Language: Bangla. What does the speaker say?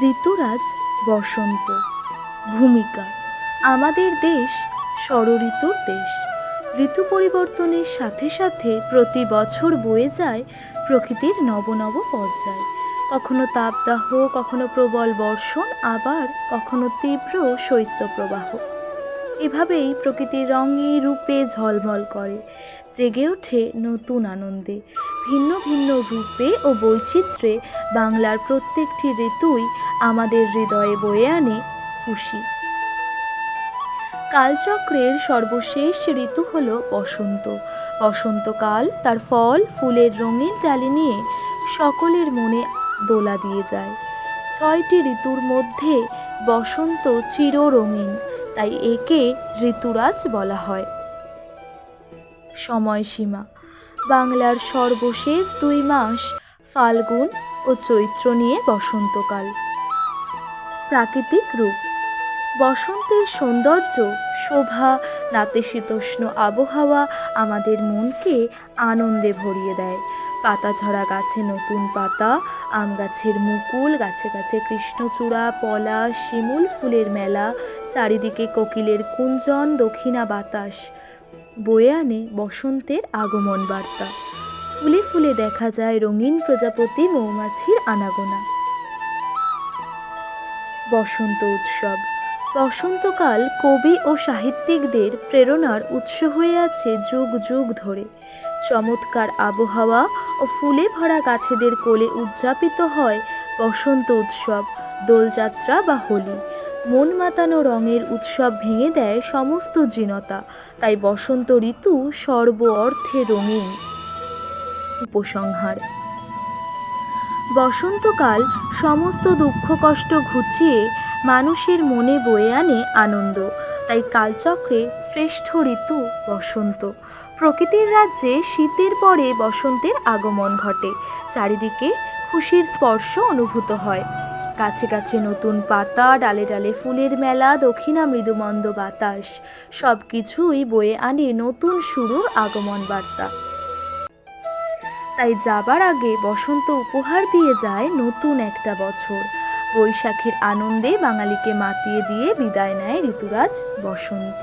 ঋতুরাজ বসন্ত। ভূমিকা: আমাদের দেশ ষড়ঋতুর দেশ। ঋতু পরিবর্তনের সাথে সাথে প্রতি বছর বয়ে যায় প্রকৃতির নব নব পর্যায়। কখনো তাপদাহ, কখনো প্রবল বর্ষণ, আবার কখনো তীব্র শৈত্যপ্রবাহ। এভাবেই প্রকৃতি রঙে রূপে ঝলমল করে, জেগে ওঠে নতুন আনন্দে। ভিন্ন ভিন্ন রূপে ও বৈচিত্র্যে বাংলার প্রত্যেকটি ঋতুই আমাদের হৃদয়ে বয়ে আনে খুশি। কালচক্রের সর্বশেষ ঋতু হল বসন্ত। বসন্তকাল তার ফল ফুলের রঙিন ডালি নিয়ে সকলের মনে দোলা দিয়ে যায়। 6টি ঋতুর মধ্যে বসন্ত চিররঙিন, তাই একে ঋতুরাজ বলা হয়। সময়সীমা: বাংলার সর্বশেষ 2 মাস ফাল্গুন ও চৈত্র নিয়ে বসন্তকাল। প্রাকৃতিক রূপ: বসন্তের সৌন্দর্য, শোভা, নাতিশীতোষ্ণ আবহাওয়া আমাদের মনকে আনন্দে ভরিয়ে দেয়। পাতা ঝরা গাছে নতুন পাতা, আম গাছের মুকুল, গাছে গাছে কৃষ্ণচূড়া, পলাশ, শিমুল ফুলের মেলা, চারিদিকে কোকিলের কুঞ্জন, দক্ষিণা বাতাস বয়ে আনে বসন্তের আগমন বার্তা। ফুলে ফুলে দেখা যায় রঙিন প্রজাপতি, মৌমাছির আনাগোনা। বসন্ত উৎসব: বসন্তকাল কবি ও সাহিত্যিকদের প্রেরণার উৎস হয়ে আছে যুগ যুগ ধরে। চমৎকার আবহাওয়া ও ফুলে ভরা গাছেদের কোলে উদযাপিত হয় বসন্ত উৎসব, দোলযাত্রা বা হোলি। মন মাতানো রঙের উৎসব ভেঙে দেয় সমস্ত জীর্ণতা, তাই বসন্ত ঋতু সর্ব অর্থে রঙিন। উপসংহার: বসন্তকাল সমস্ত দুঃখ কষ্ট ঘুচিয়ে মানুষের মনে বয়ে আনে আনন্দ, তাই কালচক্রে শ্রেষ্ঠ ঋতু বসন্ত। প্রকৃতির রাজ্যে শীতের পরে বসন্তের আগমন ঘটে, চারিদিকে খুশির স্পর্শ অনুভূত হয়। গাছে গাছে নতুন পাতা, ডালে ডালে ফুলের মেলা, দক্ষিণা মৃদুমন্দ বাতাস, সব কিছুই বয়ে আনে নতুন শুরুর আগমন বার্তা। তাই যাবার আগে বসন্ত উপহার দিয়ে যায় নতুন একটা বছর। বৈশাখের আনন্দে বাঙালিকে মাতিয়ে দিয়ে বিদায় নেয় ঋতুরাজ বসন্ত।